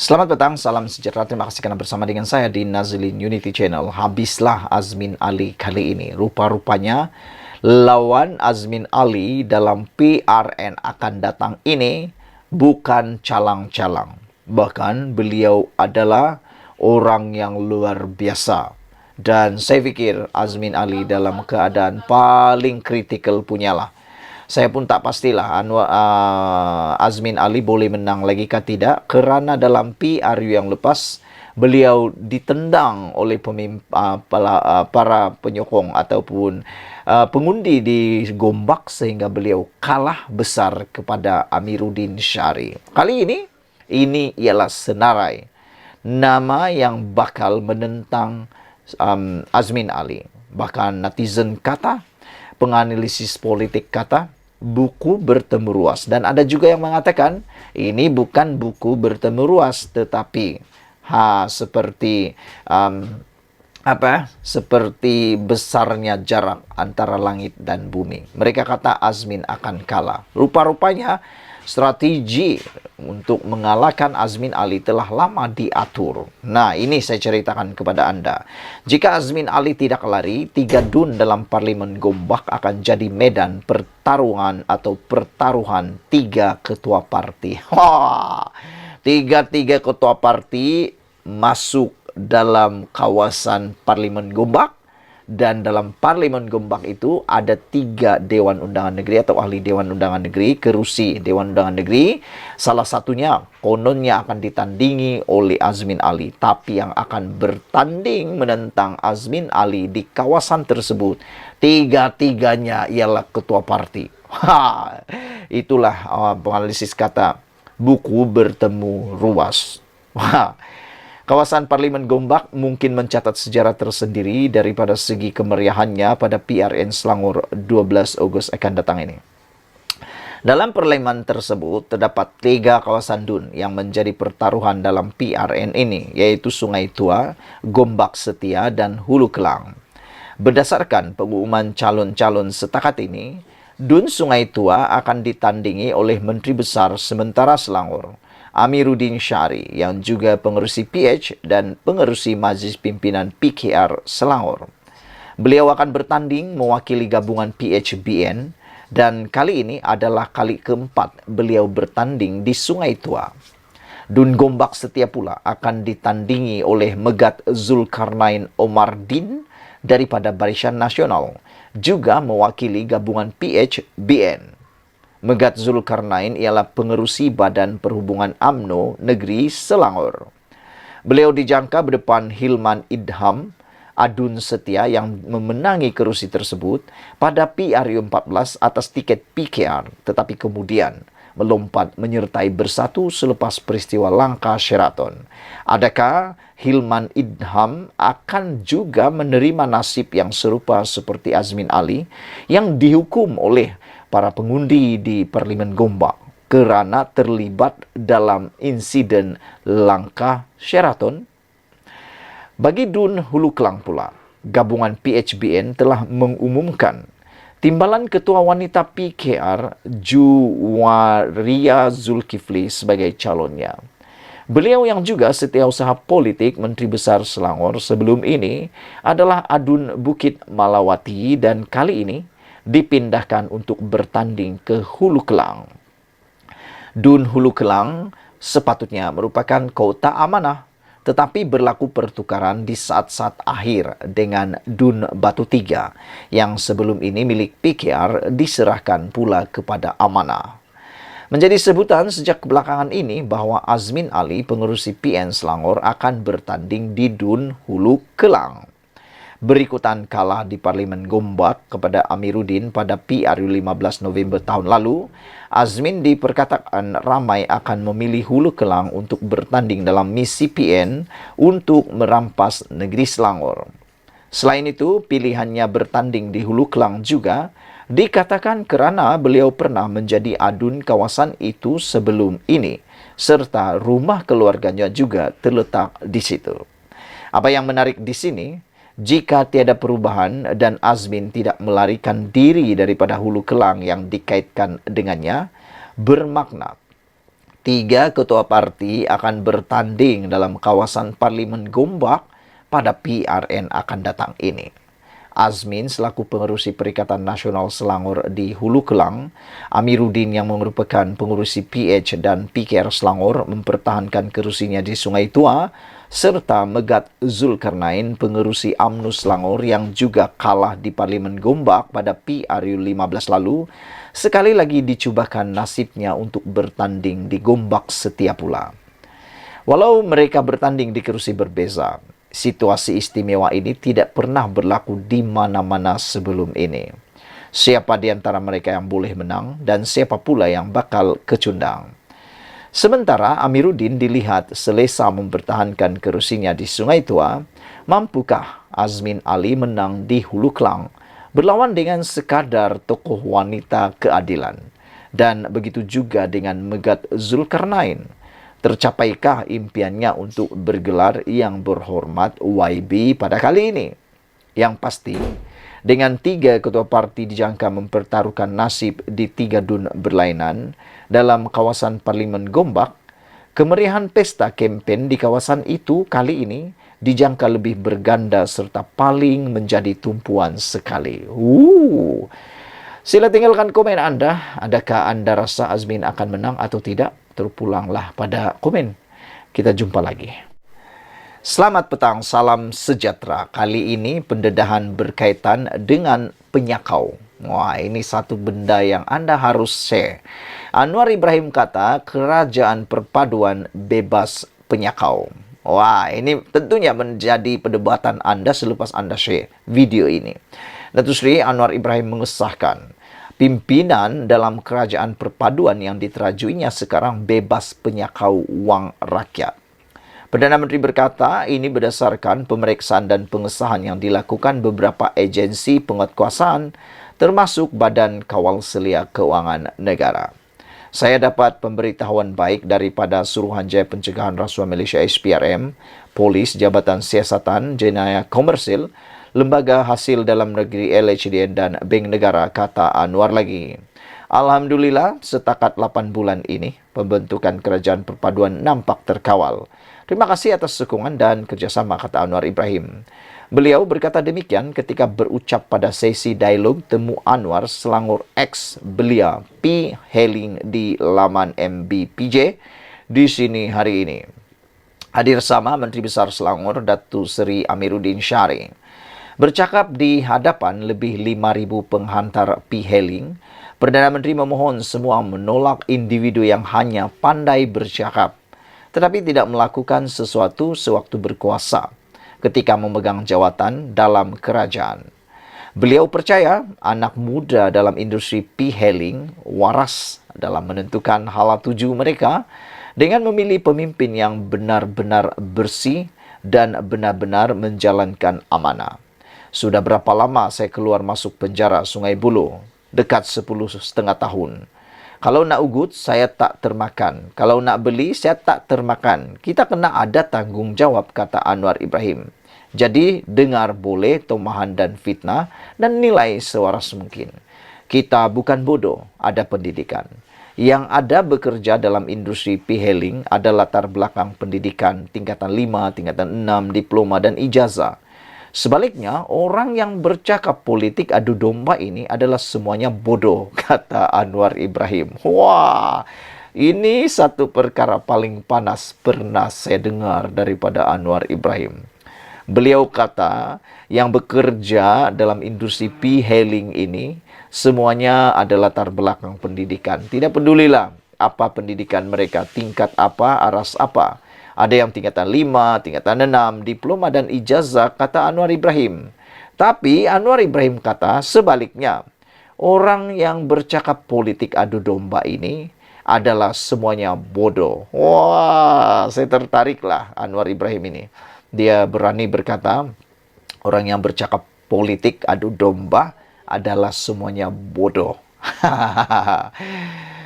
Selamat petang, salam sejahtera. Terima kasih karena bersama dengan saya di Nazlin Unity Channel. Habislah Azmin Ali kali ini. Rupa-rupanya lawan Azmin Ali dalam PRN akan datang ini bukan calang-calang. Bahkan beliau adalah orang yang luar biasa. Dan saya pikir Azmin Ali dalam keadaan paling kritikal punyalah. Saya pun tak pastilah Azmin Ali boleh menang lagi kah tidak, kerana dalam PRU yang lepas beliau ditendang oleh para penyokong ataupun pengundi di Gombak sehingga beliau kalah besar kepada Amiruddin Syari. Kali ini ialah senarai nama yang bakal menentang Azmin Ali. Bahkan netizen kata, penganalisis politik kata, buku bertemu ruas. Dan ada juga yang mengatakan ini bukan buku bertemu ruas, tetapi seperti seperti besarnya jarak antara langit dan bumi. Mereka kata Azmin akan kalah. Rupa-rupanya strategi untuk mengalahkan Azmin Ali telah lama diatur. Nah, ini saya ceritakan kepada Anda. Jika Azmin Ali tidak lari, 3 DUN dalam Parlimen Gombak akan jadi medan pertarungan atau pertaruhan 3 ketua parti. Tiga ketua parti masuk dalam kawasan Parlimen Gombak. Dan dalam Parlimen Gombak itu ada 3 Dewan Undangan Negeri atau ahli Dewan Undangan Negeri, kerusi Dewan Undangan Negeri. Salah satunya kononnya akan ditandingi oleh Azmin Ali. Tapi yang akan bertanding menentang Azmin Ali di kawasan tersebut, 3-tiganya ialah ketua parti. Itulah penganalisis kata buku bertemu ruas. Kawasan Parlimen Gombak mungkin mencatat sejarah tersendiri daripada segi kemeriahannya pada PRN Selangor 12 Ogos akan datang ini. Dalam parlimen tersebut terdapat 3 kawasan DUN yang menjadi pertaruhan dalam PRN ini, yaitu Sungai Tua, Gombak Setia, dan Hulu Kelang. Berdasarkan pengumuman calon-calon setakat ini, DUN Sungai Tua akan ditandingi oleh Menteri Besar sementara Selangor, Amiruddin Syari, yang juga pengerusi PH dan pengerusi Majlis Pimpinan PKR Selangor. Beliau akan bertanding mewakili gabungan PHBN dan kali ini adalah kali keempat beliau bertanding di Sungai Tua. DUN Gombak Setia pula akan ditandingi oleh Megat Zulkarnain Omardin daripada Barisan Nasional, juga mewakili gabungan PHBN. Megat Zulkarnain ialah pengerusi Badan Perhubungan UMNO Negeri Selangor. Beliau dijangka berdepan Hilman Idham Adun Setia yang memenangi kerusi tersebut pada PRU 14 atas tiket PKR, tetapi kemudian melompat menyertai Bersatu selepas peristiwa langka Sheraton. Adakah Hilman Idham akan juga menerima nasib yang serupa seperti Azmin Ali yang dihukum oleh para pengundi di Parlimen Gombak kerana terlibat dalam insiden langka Sheraton? Bagi DUN Hulu Kelang pula, gabungan PHBN telah mengumumkan timbalan Ketua Wanita PKR Juwaria Zulkifli sebagai calonnya. Beliau yang juga setiausaha politik Menteri Besar Selangor sebelum ini adalah Adun Bukit Malawati dan kali ini dipindahkan untuk bertanding ke Hulu Kelang. DUN Hulu Kelang sepatutnya merupakan kota amanah, tetapi berlaku pertukaran di saat-saat akhir dengan DUN Batu Tiga yang sebelum ini milik PKR diserahkan pula kepada amanah. Menjadi sebutan sejak belakangan ini bahawa Azmin Ali, pengerusi PN Selangor, akan bertanding di DUN Hulu Kelang. Berikutan kalah di Parlimen Gombak kepada Amiruddin pada PRU 15 November tahun lalu, Azmin diperkatakan ramai akan memilih Hulu Kelang untuk bertanding dalam misi PN untuk merampas negeri Selangor. Selain itu, pilihannya bertanding di Hulu Kelang juga dikatakan kerana beliau pernah menjadi adun kawasan itu sebelum ini, serta rumah keluarganya juga terletak di situ. Apa yang menarik di sini, jika tiada perubahan dan Azmin tidak melarikan diri daripada Hulu Kelang yang dikaitkan dengannya, bermakna Tiga ketua parti akan bertanding dalam kawasan Parlimen Gombak pada PRN akan datang ini. Azmin selaku pengerusi Perikatan Nasional Selangor di Hulu Kelang, Amiruddin yang merupakan pengerusi PH dan PKR Selangor mempertahankan kerusinya di Sungai Tua, serta Megat Zulkarnain pengerusi UMNO Selangor yang juga kalah di Parlimen Gombak pada PRU 15 lalu, sekali lagi dicubakan nasibnya untuk bertanding di Gombak Setia pula. Walau mereka bertanding di kerusi berbeza, situasi istimewa ini tidak pernah berlaku di mana-mana sebelum ini. Siapa di antara mereka yang boleh menang dan siapa pula yang bakal kecundang. Sementara Amiruddin dilihat selesa mempertahankan kerusinya di Sungai Tua, mampukah Azmin Ali menang di Hulu Kelang berlawan dengan sekadar tokoh wanita keadilan? Dan begitu juga dengan Megat Zulkarnain. Tercapaikah impiannya untuk bergelar yang berhormat YB pada kali ini? Yang pasti, dengan tiga ketua parti dijangka mempertaruhkan nasib di tiga dun berlainan dalam kawasan Parlimen Gombak, kemeriahan pesta kempen di kawasan itu kali ini dijangka lebih berganda serta paling menjadi tumpuan sekali. Sila tinggalkan komen Anda. Adakah Anda rasa Azmin akan menang atau tidak? Terpulanglah pada komen. Kita jumpa lagi. Selamat petang, salam sejahtera. Kali ini pendedahan berkaitan dengan penyakau. Wah, ini satu benda yang Anda harus share. Anwar Ibrahim kata kerajaan perpaduan bebas penyakau. Wah, ini tentunya menjadi perdebatan Anda selepas Anda share video ini. Datuk Seri Anwar Ibrahim mengesahkan pimpinan dalam kerajaan perpaduan yang diterajuinya sekarang bebas penyakau wang rakyat. Perdana Menteri berkata ini berdasarkan pemeriksaan dan pengesahan yang dilakukan beberapa agensi penguatkuasaan termasuk Badan Kawal Selia Keuangan Negara. Saya dapat pemberitahuan baik daripada Suruhanjaya Pencegahan Rasuah Malaysia SPRM, Polis Jabatan Siasatan Jenayah Komersil, Lembaga Hasil Dalam Negeri LHDN dan Bank Negara, kata Anwar lagi. Alhamdulillah, setakat 8 bulan ini, pembentukan kerajaan perpaduan nampak terkawal. Terima kasih atas sokongan dan kerjasama, kata Anwar Ibrahim. Beliau berkata demikian ketika berucap pada sesi dialog Temu Anwar Selangor X Belia P. Heling di laman MBPJ di sini hari ini. Hadir sama Menteri Besar Selangor Datuk Seri Amiruddin Syari. Bercakap di hadapan lebih 5,000 penghantar P. Heling, Perdana Menteri memohon semua menolak individu yang hanya pandai bercakap tetapi tidak melakukan sesuatu sewaktu berkuasa ketika memegang jawatan dalam kerajaan. Beliau percaya anak muda dalam industri P-hailing waras dalam menentukan hala tuju mereka dengan memilih pemimpin yang benar-benar bersih dan benar-benar menjalankan amanah. Sudah berapa lama saya keluar masuk penjara Sungai Buloh? Dekat 10,5 tahun. Kalau nak ugut, saya tak termakan. Kalau nak beli, saya tak termakan. Kita kena ada tanggungjawab, kata Anwar Ibrahim. Jadi, dengar boleh tomahan dan fitnah dan nilai sewaras mungkin. Kita bukan bodoh, ada pendidikan. Yang ada bekerja dalam industri P-hailing ada latar belakang pendidikan tingkatan 5, tingkatan 6, diploma dan ijazah. Sebaliknya, orang yang bercakap politik adu domba ini adalah semuanya bodoh, kata Anwar Ibrahim. Wah, ini satu perkara paling panas pernah saya dengar daripada Anwar Ibrahim. Beliau kata yang bekerja dalam industri P-hailing ini semuanya adalah latar belakang pendidikan. Tidak pedulilah apa pendidikan mereka, tingkat apa, aras apa. Ada yang tingkatan 5, tingkatan 6, diploma dan ijazah, kata Anwar Ibrahim. Tapi Anwar Ibrahim kata sebaliknya. Orang yang bercakap politik adu domba ini adalah semuanya bodoh. Wah, saya tertariklah Anwar Ibrahim ini. Dia berani berkata, orang yang bercakap politik adu domba adalah semuanya bodoh.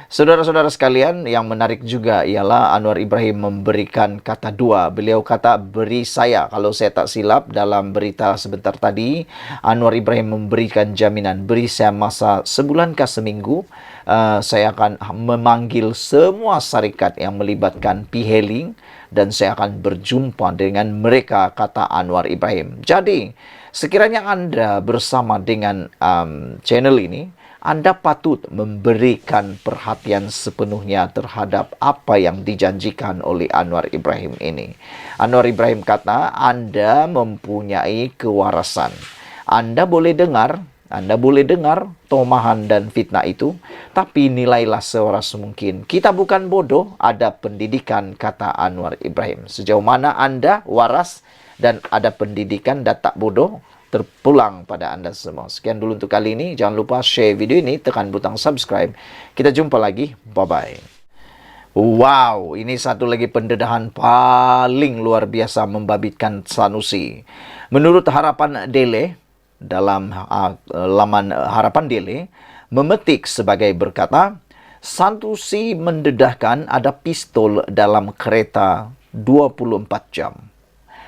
Saudara-saudara sekalian, yang menarik juga ialah Anwar Ibrahim memberikan kata dua. Beliau kata, beri saya. Kalau saya tak silap dalam berita sebentar tadi, Anwar Ibrahim memberikan jaminan, beri saya masa sebulan ke seminggu. Saya akan memanggil semua syarikat yang melibatkan P-Hailing dan saya akan berjumpa dengan mereka, kata Anwar Ibrahim. Jadi, sekiranya Anda bersama dengan channel ini, Anda patut memberikan perhatian sepenuhnya terhadap apa yang dijanjikan oleh Anwar Ibrahim ini. Anwar Ibrahim kata, Anda mempunyai kewarasan. Anda boleh dengar tomahan dan fitnah itu, tapi nilailah sewaras mungkin. Kita bukan bodoh, ada pendidikan, kata Anwar Ibrahim. Sejauh mana Anda waras dan ada pendidikan dan tak bodoh, terpulang pada Anda semua. Sekian dulu untuk kali ini. Jangan lupa share video ini, tekan butang subscribe. Kita jumpa lagi. Bye-bye. Wow, ini satu lagi pendedahan paling luar biasa membabitkan Sanusi. Menurut Harapan Daily, dalam laman Harapan Daily, memetik sebagai berkata, Sanusi mendedahkan ada pistol dalam kereta 24 jam.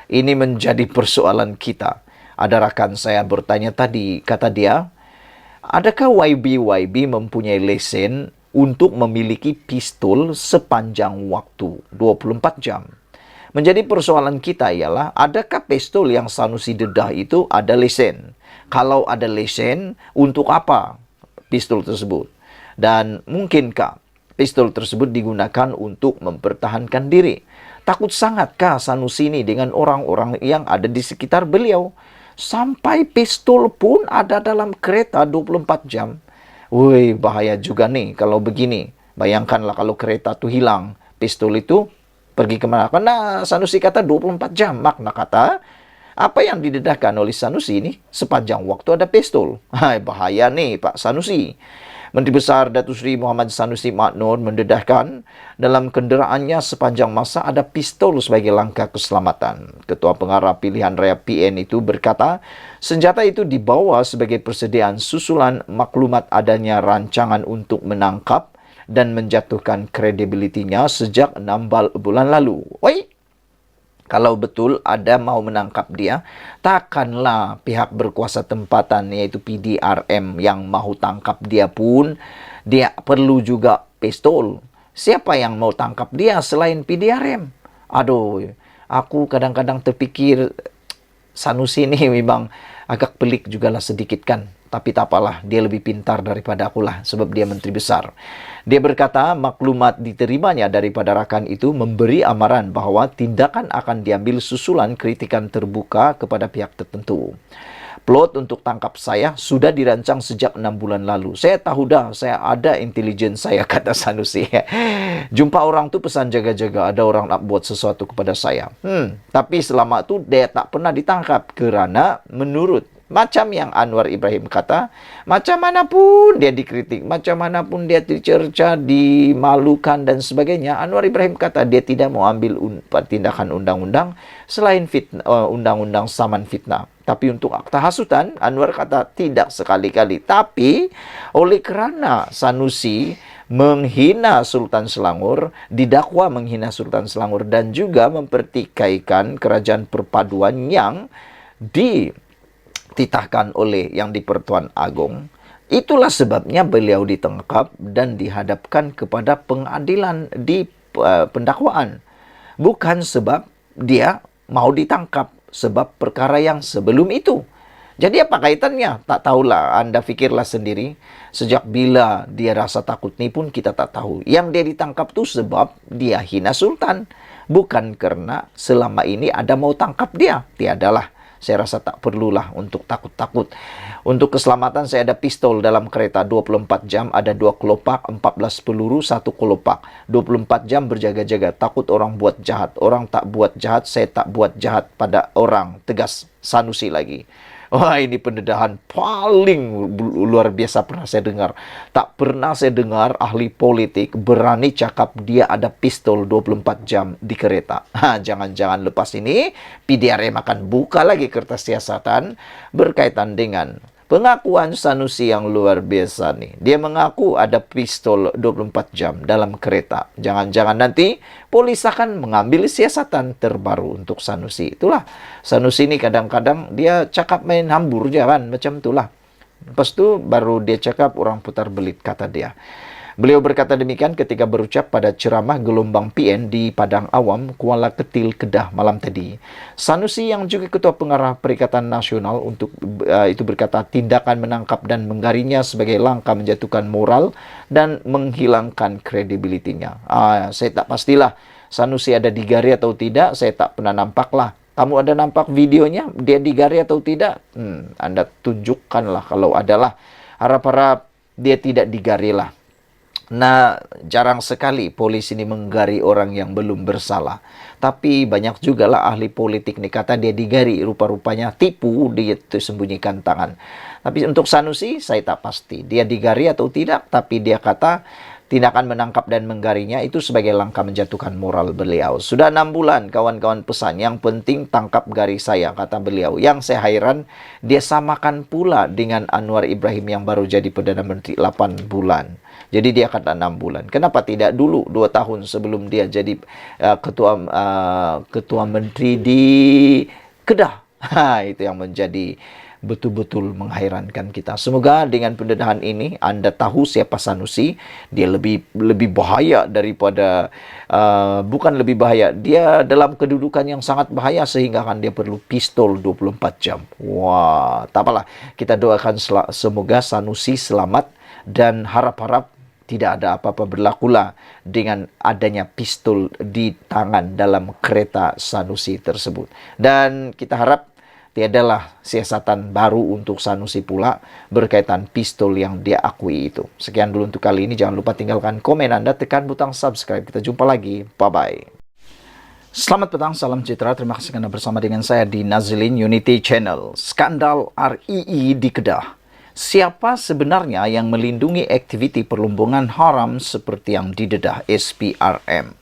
Ini menjadi persoalan kita. Ada rakan saya bertanya tadi, kata dia, adakah YB mempunyai lesen untuk memiliki pistol sepanjang waktu 24 jam? Menjadi persoalan kita ialah, adakah pistol yang Sanusi dedah itu ada lesen? Kalau ada lesen, untuk apa pistol tersebut? Dan mungkinkah pistol tersebut digunakan untuk mempertahankan diri? Takut sangatkah Sanusi ini dengan orang-orang yang ada di sekitar beliau? Sampai pistol pun ada dalam kereta 24 jam. Woi, bahaya juga nih kalau begini. Bayangkanlah kalau kereta itu hilang, pistol itu pergi kemana? Karena Sanusi kata 24 jam. Makna kata, apa yang didedahkan oleh Sanusi ini, sepanjang waktu ada pistol. Hai, bahaya nih Pak Sanusi. Menteri Besar Datuk Seri Muhammad Sanusi Maknun mendedahkan dalam kenderaannya sepanjang masa ada pistol sebagai langkah keselamatan. Ketua Pengarah Pilihan Raya PN itu berkata, senjata itu dibawa sebagai persediaan susulan maklumat adanya rancangan untuk menangkap dan menjatuhkan kredibilitinya sejak 6 bulan lalu. Oi, kalau betul ada mau menangkap dia, takkanlah pihak berkuasa tempatan yaitu PDRM yang mau tangkap dia pun, dia perlu juga pistol. Siapa yang mau tangkap dia selain PDRM? Aduh, aku kadang-kadang terpikir Sanusi ini memang agak pelik juga lah sedikit kan. Tapi tak apalah, dia lebih pintar daripada akulah sebab dia menteri besar. Dia berkata maklumat diterimanya daripada rakan itu memberi amaran bahawa tindakan akan diambil susulan kritikan terbuka kepada pihak tertentu. Plot untuk tangkap saya sudah dirancang sejak 6 bulan lalu. Saya tahu dah, saya ada intelijen saya, kata Sanusi. Jumpa orang tu pesan jaga-jaga, ada orang nak buat sesuatu kepada saya. Tapi selama itu dia tak pernah ditangkap kerana menurut macam yang Anwar Ibrahim kata, macam manapun dia dikritik, macam manapun dia dicerca, dimalukan dan sebagainya, Anwar Ibrahim kata dia tidak mau ambil tindakan undang-undang selain undang-undang saman fitnah. Tapi untuk akta hasutan, Anwar kata tidak sekali-kali. Tapi oleh kerana Sanusi menghina Sultan Selangor, didakwa menghina Sultan Selangor dan juga mempertikaikan kerajaan perpaduan yang dititahkan oleh Yang di-Pertuan Agong. Itulah sebabnya beliau ditangkap dan dihadapkan kepada pengadilan di pendakwaan. Bukan sebab dia mau ditangkap, sebab perkara yang sebelum itu. Jadi apa kaitannya? Tak tahulah, Anda fikirlah sendiri. Sejak bila dia rasa takut ni pun kita tak tahu. Yang dia ditangkap tu sebab dia hina Sultan. Bukan kerana selama ini ada mau tangkap dia. Tiadalah. Saya rasa tak perlulah untuk takut-takut. Untuk keselamatan saya ada pistol dalam kereta 24 jam, ada 2 kelopak, 14 peluru, 1 kelopak. 24 jam berjaga-jaga, takut orang buat jahat. Orang tak buat jahat, saya tak buat jahat pada orang. Tegas Sanusi lagi. Wah, ini pendedahan paling luar biasa pernah saya dengar. Tak pernah saya dengar ahli politik berani cakap dia ada pistol 24 jam di kereta. Jangan-jangan lepas ini PDRM akan buka lagi kertas siasatan berkaitan dengan Pengakuan Sanusi yang luar biasa nih. Dia mengaku ada pistol 24 jam dalam kereta. Jangan-jangan nanti polisi akan mengambil siasatan terbaru untuk Sanusi. Itulah. Sanusi ini kadang-kadang dia cakap main hambur aja kan. Macam itulah. Lepas itu baru dia cakap orang putar belit kata dia. Beliau berkata demikian ketika berucap pada ceramah gelombang PN di Padang Awam, Kuala Ketil, Kedah malam tadi. Sanusi yang juga Ketua Pengarah Perikatan Nasional untuk itu berkata tindakan menangkap dan menggarinya sebagai langkah menjatuhkan moral dan menghilangkan kredibilitinya. Saya tak pastilah Sanusi ada digari atau tidak, saya tak pernah nampak lah. Kamu ada nampak videonya, dia digari atau tidak? Anda tunjukkanlah kalau adalah. Harap-harap dia tidak digari lah. Nah, jarang sekali polisi ini menggari orang yang belum bersalah. Tapi banyak juga lah ahli politik nih kata dia digari. Rupa-rupanya tipu, dia sembunyikan tangan. Tapi untuk Sanusi, saya tak pasti. Dia digari atau tidak, tapi dia kata tindakan menangkap dan menggarinya itu sebagai langkah menjatuhkan moral beliau. Sudah 6 bulan kawan-kawan pesan, yang penting tangkap gari saya, kata beliau. Yang saya heran, dia samakan pula dengan Anwar Ibrahim yang baru jadi Perdana Menteri 8 bulan. Jadi dia kata 6 bulan. Kenapa tidak dulu 2 tahun sebelum dia jadi ketua menteri di Kedah? Itu yang menjadi betul-betul menghairankan kita. Semoga dengan pendedahan ini Anda tahu siapa Sanusi. Dia lebih bahaya daripada bukan lebih bahaya. Dia dalam kedudukan yang sangat bahaya sehingga kan dia perlu pistol 24 jam. Wah, tak apalah. Kita doakan semoga Sanusi selamat dan harap-harap tidak ada apa-apa berlakulah dengan adanya pistol di tangan dalam kereta Sanusi tersebut. Dan kita harap tiadalah siasatan baru untuk Sanusi pula berkaitan pistol yang dia akui itu. Sekian dulu untuk kali ini. Jangan lupa tinggalkan komen Anda, tekan butang subscribe. Kita jumpa lagi. Bye-bye. Selamat petang, salam sejahtera. Terima kasih karena bersama dengan saya di Nazilin Unity Channel. Skandal RII di Kedah. Siapa sebenarnya yang melindungi aktiviti perlumbungan haram seperti yang didedah SPRM?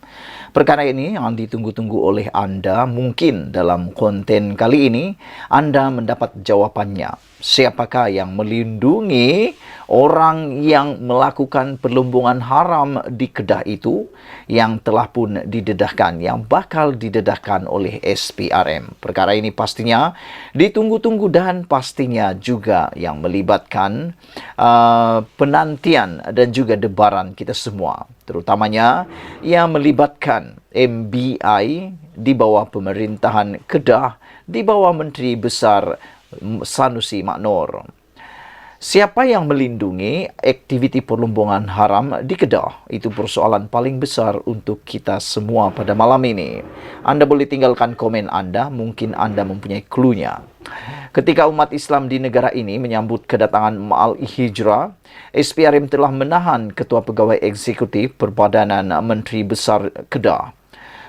Perkara ini yang ditunggu-tunggu oleh Anda. Mungkin dalam konten kali ini Anda mendapat jawabannya. Siapakah yang melindungi orang yang melakukan perlumbungan haram di Kedah itu yang telah pun didedahkan, yang bakal didedahkan oleh SPRM. Perkara ini pastinya ditunggu-tunggu dan pastinya juga yang melibatkan penantian dan juga debaran kita semua. Terutamanya yang melibatkan MBI di bawah pemerintahan Kedah, di bawah Menteri Besar Sanusi Maknor. Siapa yang melindungi aktiviti perlumbungan haram di Kedah? Itu persoalan paling besar untuk kita semua pada malam ini. Anda boleh tinggalkan komen Anda, mungkin Anda mempunyai clue-nya. Ketika umat Islam di negara ini menyambut kedatangan Ma'al Hijrah, SPRM telah menahan Ketua Pegawai Eksekutif Perbadanan Menteri Besar Kedah.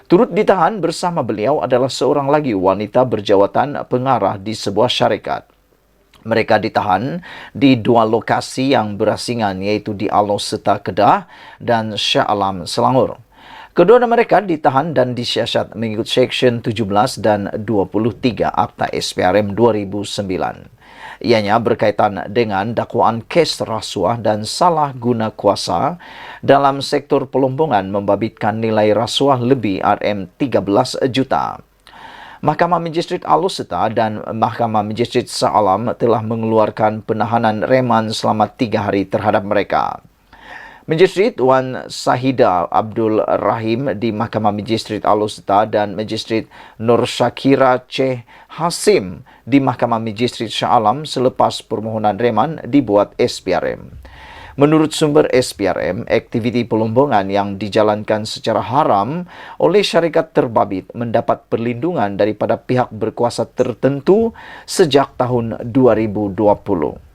Turut ditahan bersama beliau adalah seorang lagi wanita berjawatan pengarah di sebuah syarikat. Mereka ditahan di 2 lokasi yang berasingan, yaitu di Alos Seta Kedah dan Shah Alam Selangor. Kedua mereka ditahan dan disiasat mengikut Seksyen 17 dan 23 Akta SPRM 2009. Ianya berkaitan dengan dakwaan kes rasuah dan salah guna kuasa dalam sektor pelumbungan membabitkan nilai rasuah lebih Rm13 juta. Mahkamah Magistrate Alos Seta dan Mahkamah Magistrate Shah Alam telah mengeluarkan penahanan reman selama 3 hari terhadap mereka. Magistrate Wan Sahida Abdul Rahim di Mahkamah Magistrate Alos Seta dan Magistrate Nur Syakira C. Hasim di Mahkamah Magistrate Shah Alam selepas permohonan reman dibuat SPRM. Menurut sumber SPRM, aktiviti pelumbungan yang dijalankan secara haram oleh syarikat terbabit mendapat perlindungan daripada pihak berkuasa tertentu sejak tahun 2020.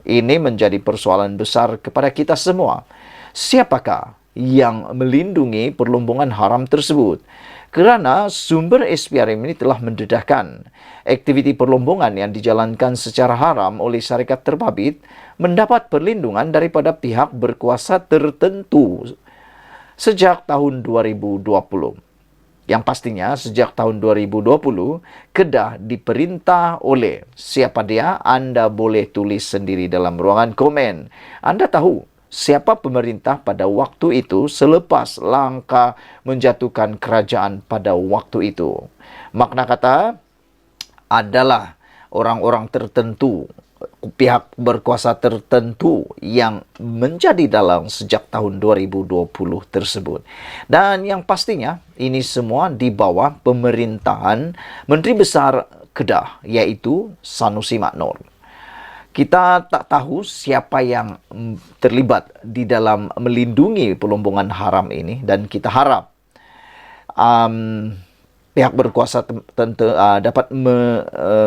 Ini menjadi persoalan besar kepada kita semua. Siapakah yang melindungi perlumbungan haram tersebut? Kerana sumber SPRM ini telah mendedahkan aktiviti perlumbungan yang dijalankan secara haram oleh syarikat terbabit mendapat perlindungan daripada pihak berkuasa tertentu sejak tahun 2020. Yang pastinya sejak tahun 2020, Kedah diperintah oleh siapa dia? Anda boleh tulis sendiri dalam ruangan komen. Anda tahu siapa pemerintah pada waktu itu selepas langkah menjatuhkan kerajaan pada waktu itu. Makna kata adalah orang-orang tertentu, pihak berkuasa tertentu yang menjadi dalang sejak tahun 2020 tersebut. Dan yang pastinya ini semua di bawah pemerintahan Menteri Besar Kedah, yaitu Sanusi Maknur. Kita tak tahu siapa yang terlibat di dalam melindungi pelombongan haram ini, dan kita harap pihak berkuasa dapat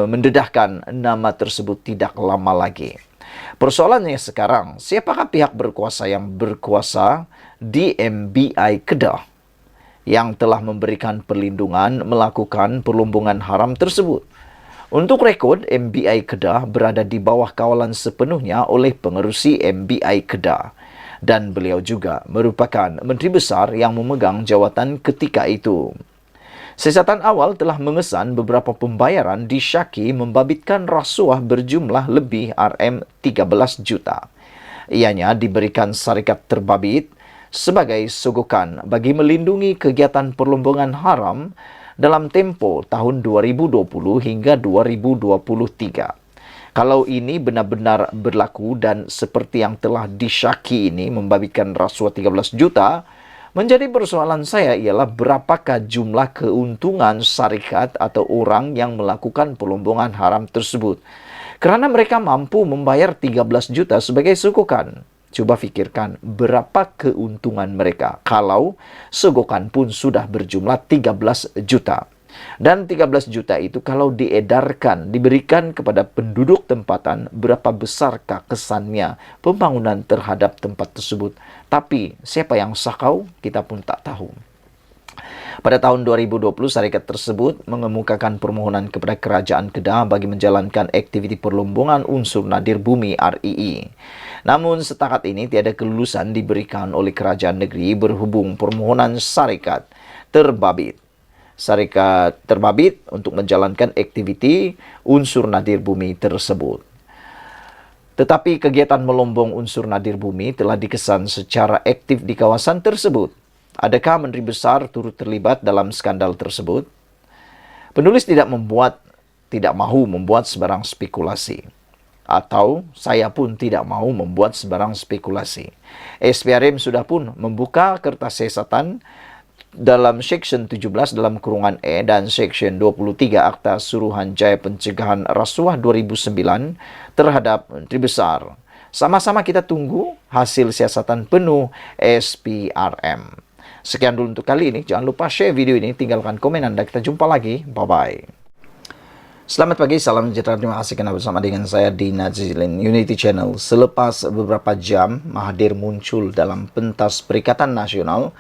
mendedahkan nama tersebut tidak lama lagi. Persoalannya sekarang, siapakah pihak berkuasa yang berkuasa di MBI Kedah yang telah memberikan perlindungan melakukan pelombongan haram tersebut? Untuk rekod, MBI Kedah berada di bawah kawalan sepenuhnya oleh pengerusi MBI Kedah. Dan beliau juga merupakan Menteri Besar yang memegang jawatan ketika itu. Siasatan awal telah mengesan beberapa pembayaran disyaki membabitkan rasuah berjumlah lebih RM13 juta. Ianya diberikan syarikat terbabit sebagai sogokan bagi melindungi kegiatan perlombongan haram dalam tempo tahun 2020 hingga 2023. Kalau ini benar-benar berlaku dan seperti yang telah disyaki ini membabitkan rasuah 13 juta, menjadi persoalan saya ialah berapakah jumlah keuntungan syarikat atau orang yang melakukan pelombongan haram tersebut. Kerana mereka mampu membayar 13 juta sebagai sogokan. Coba fikirkan berapa keuntungan mereka kalau sogokan pun sudah berjumlah 13 juta. Dan 13 juta itu kalau diedarkan, diberikan kepada penduduk tempatan, berapa besarkah kesannya pembangunan terhadap tempat tersebut. Tapi siapa yang sakau, kita pun tak tahu. Pada tahun 2020, syarikat tersebut mengemukakan permohonan kepada Kerajaan Kedah bagi menjalankan aktiviti perlombongan unsur nadir bumi RII. Namun setakat ini tiada kelulusan diberikan oleh kerajaan negeri berhubung permohonan syarikat terbabit. Syarikat terbabit untuk menjalankan aktiviti unsur nadir bumi tersebut. Tetapi kegiatan melombong unsur nadir bumi telah dikesan secara aktif di kawasan tersebut. Adakah Menteri Besar turut terlibat dalam skandal tersebut? Penulis tidak mahu membuat sebarang spekulasi. Atau saya pun tidak mahu membuat sebarang spekulasi. SPRM sudah pun membuka kertas siasatan dalam Seksyen 17 dalam kurungan E dan Seksyen 23 Akta Suruhanjaya Pencegahan Rasuah 2009 terhadap Menteri Besar. Sama-sama kita tunggu hasil siasatan penuh SPRM. Sekian dulu untuk kali ini. Jangan lupa share video ini, tinggalkan komen Anda. Kita jumpa lagi. Bye-bye. Selamat pagi, salam sejahtera. Terima kasih kerana bersama dengan saya di Nazilin Unity Channel. Selepas beberapa jam, Mahathir muncul dalam pentas Perikatan Nasional.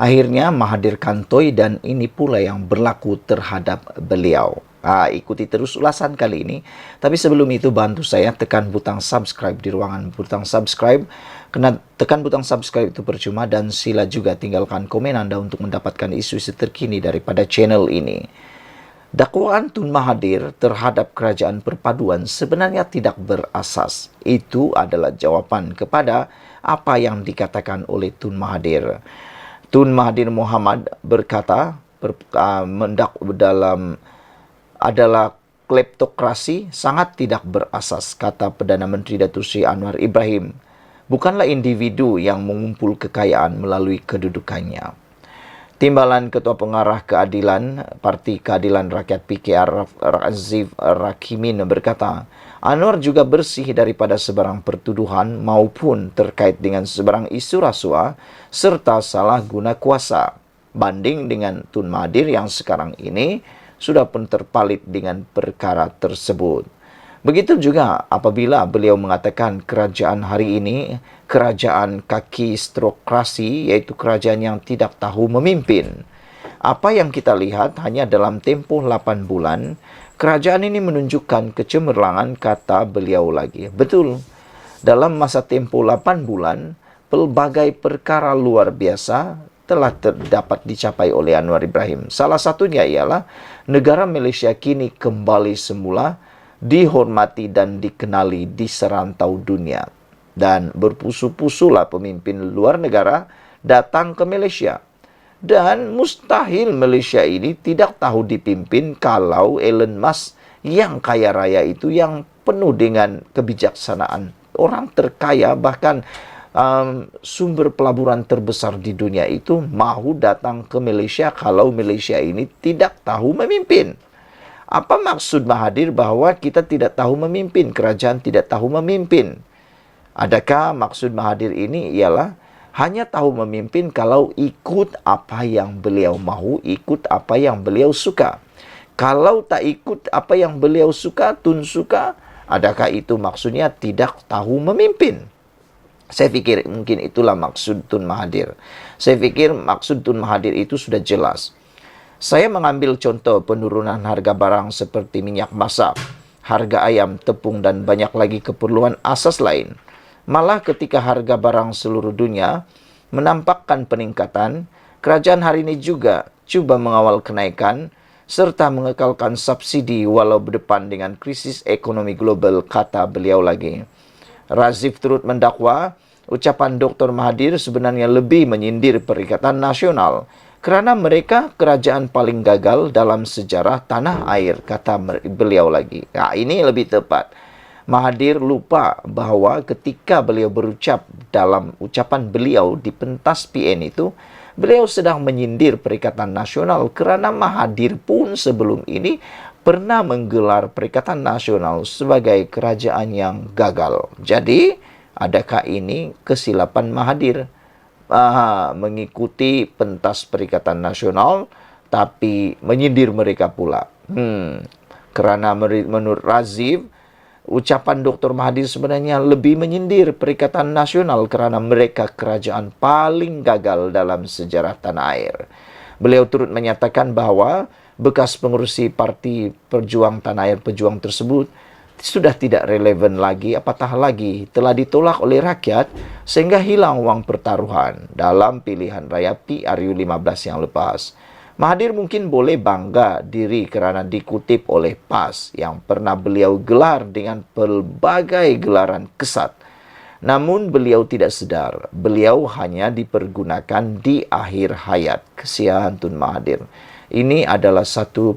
Akhirnya Mahathir kantoi dan ini pula yang berlaku terhadap beliau. Ikuti terus ulasan kali ini. Tapi sebelum itu bantu saya tekan butang subscribe di ruangan butang subscribe. Kena tekan butang subscribe itu percuma dan sila juga tinggalkan komen Anda untuk mendapatkan isu-isu terkini daripada channel ini. Dakwaan Tun Mahathir terhadap kerajaan perpaduan sebenarnya tidak berasas. Itu adalah jawapan kepada apa yang dikatakan oleh Tun Mahathir. Tun Mahathir Mohamad berkata adalah kleptokrasi sangat tidak berasas, kata Perdana Menteri Datuk Seri Anwar Ibrahim. Bukanlah individu yang mengumpul kekayaan melalui kedudukannya. Timbalan Ketua Pengarah Keadilan Parti Keadilan Rakyat PKR Razif Rakimin berkata, Anwar juga bersih daripada sebarang pertuduhan maupun terkait dengan sebarang isu rasuah serta salah guna kuasa. Banding dengan Tun Mahathir yang sekarang ini sudah pun terpalit dengan perkara tersebut. Begitu juga apabila beliau mengatakan kerajaan hari ini kerajaan kaki strokrasi, yaitu kerajaan yang tidak tahu memimpin. Apa yang kita lihat hanya dalam tempoh 8 bulan, kerajaan ini menunjukkan kecemerlangan, kata beliau lagi. Betul, dalam masa tempoh 8 bulan, pelbagai perkara luar biasa telah dapat dicapai oleh Anwar Ibrahim. Salah satunya ialah negara Malaysia kini kembali semula dihormati dan dikenali di serantau dunia. Dan berpusu-pusulah pemimpin luar negara datang ke Malaysia. Dan mustahil Malaysia ini tidak tahu dipimpin kalau Elon Musk yang kaya raya itu, yang penuh dengan kebijaksanaan, orang terkaya, bahkan sumber pelaburan terbesar di dunia itu mau datang ke Malaysia kalau Malaysia ini tidak tahu memimpin. Apa maksud Mahathir bahwa kita tidak tahu memimpin, kerajaan tidak tahu memimpin? Adakah maksud Mahathir ini ialah hanya tahu memimpin kalau ikut apa yang beliau mahu, ikut apa yang beliau suka? Kalau tak ikut apa yang beliau suka, Tun suka, adakah itu maksudnya tidak tahu memimpin? Saya fikir mungkin itulah maksud Tun Mahathir. Saya fikir maksud Tun Mahathir itu sudah jelas. Saya mengambil contoh penurunan harga barang seperti minyak masak, harga ayam, tepung, dan banyak lagi keperluan asas lain. Malah ketika harga barang seluruh dunia menampakkan peningkatan, kerajaan hari ini juga cuba mengawal kenaikan serta mengekalkan subsidi walau berdepan dengan krisis ekonomi global, kata beliau lagi. Razif turut mendakwa ucapan Dr. Mahathir sebenarnya lebih menyindir Perikatan Nasional kerana mereka kerajaan paling gagal dalam sejarah tanah air, kata beliau lagi. Nah, ini lebih tepat. Mahathir lupa bahawa ketika beliau berucap dalam ucapan beliau di pentas PN itu, beliau sedang menyindir Perikatan Nasional kerana Mahathir pun sebelum ini pernah menggelar Perikatan Nasional sebagai kerajaan yang gagal. Jadi, adakah ini kesilapan Mahathir? Mengikuti pentas Perikatan Nasional tapi menyindir mereka pula. Kerana menurut Razif, ucapan Dr. Mahathir sebenarnya lebih menyindir Perikatan Nasional kerana mereka kerajaan paling gagal dalam sejarah tanah air. Beliau turut menyatakan bahawa bekas pengerusi Parti Perjuang Tanah Air Pejuang tersebut sudah tidak relevan lagi, apatah lagi telah ditolak oleh rakyat sehingga hilang wang pertaruhan dalam pilihan raya PRU15 yang lepas. Mahathir mungkin boleh bangga diri kerana dikutip oleh PAS yang pernah beliau gelar dengan pelbagai gelaran kesat. Namun beliau tidak sedar, beliau hanya dipergunakan di akhir hayat. Kesian Tun Mahathir. Ini adalah satu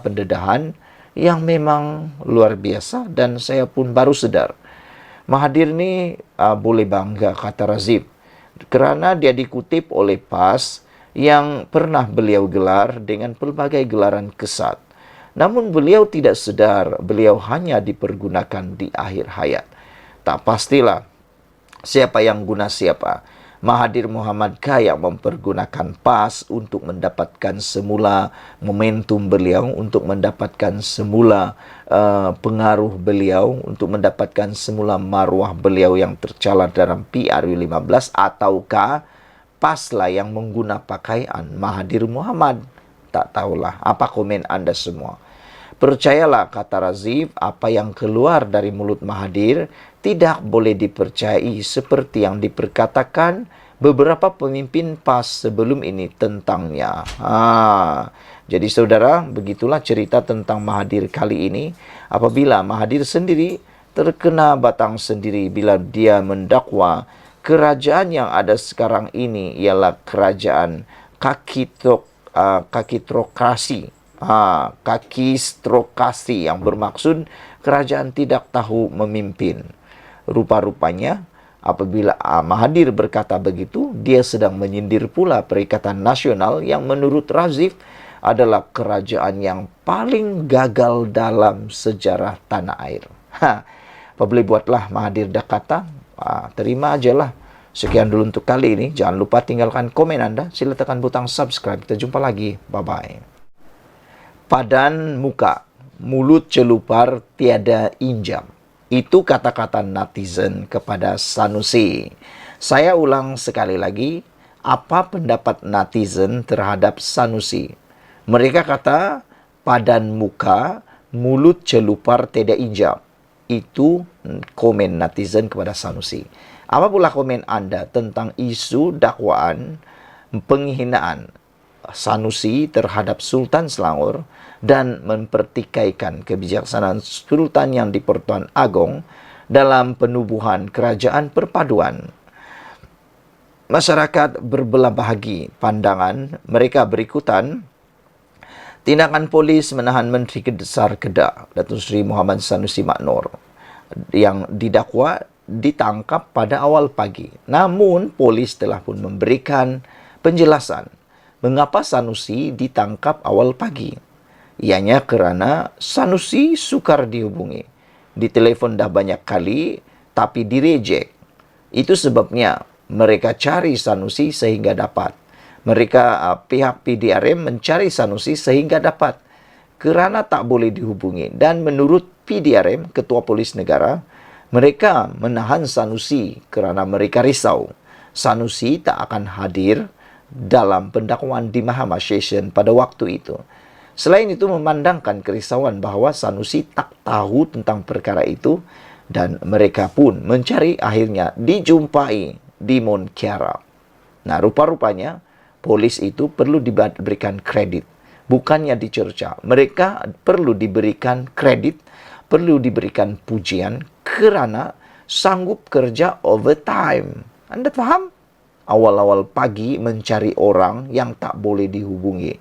pendedahan yang memang luar biasa dan saya pun baru sedar. Mahathir ni boleh bangga, kata Razif, kerana dia dikutip oleh PAS yang pernah beliau gelar dengan pelbagai gelaran kesat. Namun beliau tidak sedar, beliau hanya dipergunakan di akhir hayat. Tak pastilah siapa yang guna siapa. Mahathir Mohamad kah yang mempergunakan PAS untuk mendapatkan semula momentum beliau, untuk mendapatkan semula pengaruh beliau, untuk mendapatkan semula maruah beliau yang tercalar dalam PRU15, ataukah PAS lah yang mengguna pakaian Mahathir Mohamad? Tak tahulah. Apa komen anda semua? Percayalah, kata Razif, apa yang keluar dari mulut Mahathir tidak boleh dipercayai seperti yang diperkatakan beberapa pemimpin PAS sebelum ini tentangnya. Jadi saudara, begitulah cerita tentang Mahathir kali ini. Apabila Mahathir sendiri terkena batang sendiri bila dia mendakwa kerajaan yang ada sekarang ini ialah kerajaan kakistrokrasi, yang bermaksud kerajaan tidak tahu memimpin. Rupa-rupanya apabila Mahathir berkata begitu, dia sedang menyindir pula Perikatan Nasional yang menurut Razif adalah kerajaan yang paling gagal dalam sejarah tanah air. Apa boleh buatlah, Mahathir dah kata, terima ajalah. Sekian dulu untuk kali ini. Jangan lupa tinggalkan komen anda. Sila tekan butang subscribe. Kita jumpa lagi. Bye-bye. Padan muka, mulut celupar tiada injam. Itu kata-kata netizen kepada Sanusi. Saya ulang sekali lagi, apa pendapat netizen terhadap Sanusi? Mereka kata, padan muka, mulut celupar tiada injam. Itu komen netizen kepada Sanusi. Apa pula komen anda tentang isu dakwaan penghinaan Sanusi terhadap Sultan Selangor dan mempertikaikan kebijaksanaan Sultan yang di-Pertuan Agong dalam penubuhan kerajaan perpaduan. Masyarakat berbelah bahagi pandangan mereka berikutan. Tindakan polis menahan Menteri Besar Kedah, Datuk Seri Muhammad Sanusi Maknor, yang didakwa ditangkap pada awal pagi. Namun, polis telah pun memberikan penjelasan mengapa Sanusi ditangkap awal pagi. Ianya kerana Sanusi sukar dihubungi. Ditelepon dah banyak kali, tapi direjek. Itu sebabnya mereka cari Sanusi sehingga dapat. Pihak PDRM mencari Sanusi sehingga dapat kerana tak boleh dihubungi. Dan menurut PDRM, Ketua Polis Negara, mereka menahan Sanusi kerana mereka risau Sanusi tak akan hadir dalam pendakwaan di Mahkamah Session pada waktu itu. Selain itu, memandangkan kerisauan bahawa Sanusi tak tahu tentang perkara itu dan mereka pun mencari akhirnya dijumpai di Mont Kiara. Nah, rupa-rupanya polis itu perlu diberikan kredit, bukannya dicerca. Mereka perlu diberikan kredit, perlu diberikan pujian kerana sanggup kerja overtime. Anda faham? Awal-awal pagi mencari orang yang tak boleh dihubungi.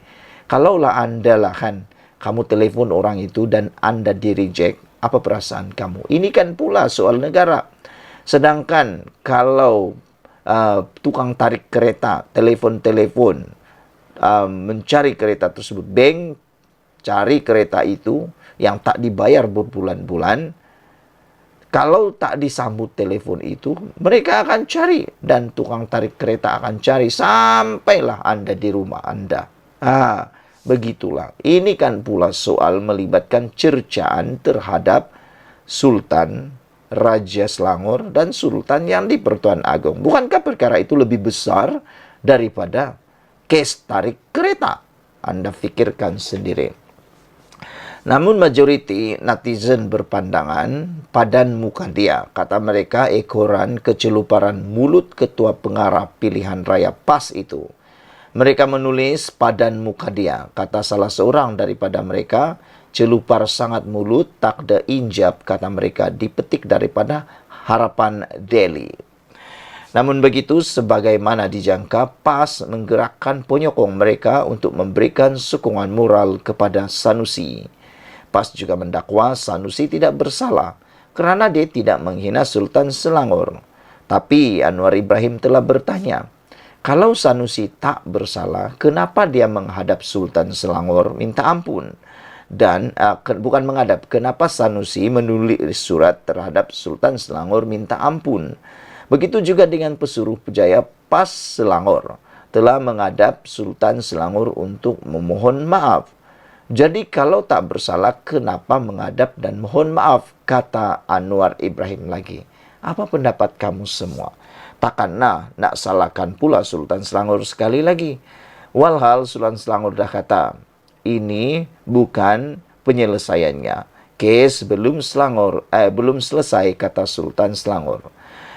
Kalaulah anda lah kan, kamu telefon orang itu dan anda di-reject, apa perasaan kamu? Ini kan pula soal negara. Sedangkan kalau tukang tarik kereta, telefon-telefon, mencari kereta tersebut, bank cari kereta itu yang tak dibayar berbulan-bulan, kalau tak disambut telefon itu, mereka akan cari dan tukang tarik kereta akan cari sampailah anda di rumah anda. Begitulah. Ini kan pula soal melibatkan cercaan terhadap Sultan, Raja Selangor dan Sultan yang di-Pertuan Agong. Bukankah perkara itu lebih besar daripada kes tarik kereta? Anda fikirkan sendiri. Namun majoriti netizen berpandangan padan muka dia. Kata mereka ekoran keceluparan mulut ketua pengarah pilihan raya PAS itu. Mereka menulis padan muka dia. Kata salah seorang daripada mereka, celupar sangat mulut, tak ada injap, kata mereka, dipetik daripada Harapan Daily. Namun begitu, sebagaimana dijangka, PAS menggerakkan penyokong mereka untuk memberikan sokongan moral kepada Sanusi. PAS juga mendakwa Sanusi tidak bersalah kerana dia tidak menghina Sultan Selangor. Tapi Anwar Ibrahim telah bertanya, kalau Sanusi tak bersalah, kenapa dia menghadap Sultan Selangor minta ampun? Dan bukan menghadap, kenapa Sanusi menulis surat terhadap Sultan Selangor minta ampun? Begitu juga dengan pesuruh pejaya PAS Selangor telah menghadap Sultan Selangor untuk memohon maaf. Jadi kalau tak bersalah, kenapa menghadap dan mohon maaf? Kata Anwar Ibrahim lagi. Apa pendapat kamu semua? Takkan nak salahkan pula Sultan Selangor sekali lagi. Walhal Sultan Selangor dah kata, ini bukan penyelesaiannya. Kes belum selesai, kata Sultan Selangor.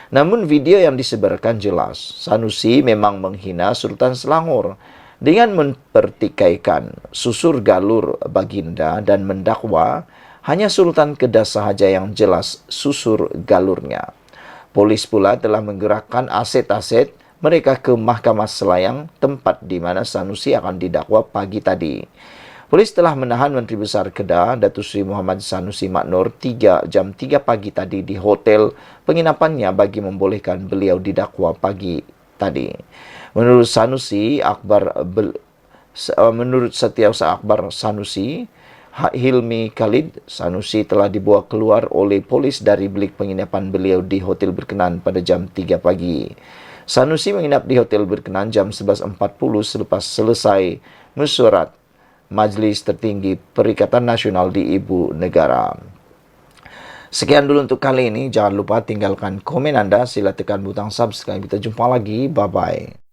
Namun video yang disebarkan jelas, Sanusi memang menghina Sultan Selangor dengan mempertikaikan susur galur baginda dan mendakwa hanya Sultan Kedah sahaja yang jelas susur galurnya. Polis pula telah menggerakkan aset-aset mereka ke Mahkamah Selayang, tempat di mana Sanusi akan didakwa pagi tadi. Polis telah menahan Menteri Besar Kedah, Datuk Seri Muhammad Sanusi Maknor, jam 3 pagi tadi di hotel penginapannya bagi membolehkan beliau didakwa pagi tadi. Menurut Setiausaha Akbar Sanusi, Hilmi Khalid, Sanusi telah dibawa keluar oleh polis dari bilik penginapan beliau di hotel berkenaan pada jam 3 pagi. Sanusi menginap di hotel berkenaan jam 11.40 selepas selesai mesyuarat Majlis Tertinggi Perikatan Nasional di Ibu Negara. Sekian dulu untuk kali ini. Jangan lupa tinggalkan komen anda. Sila tekan butang subscribe. Kita jumpa lagi. Bye-bye.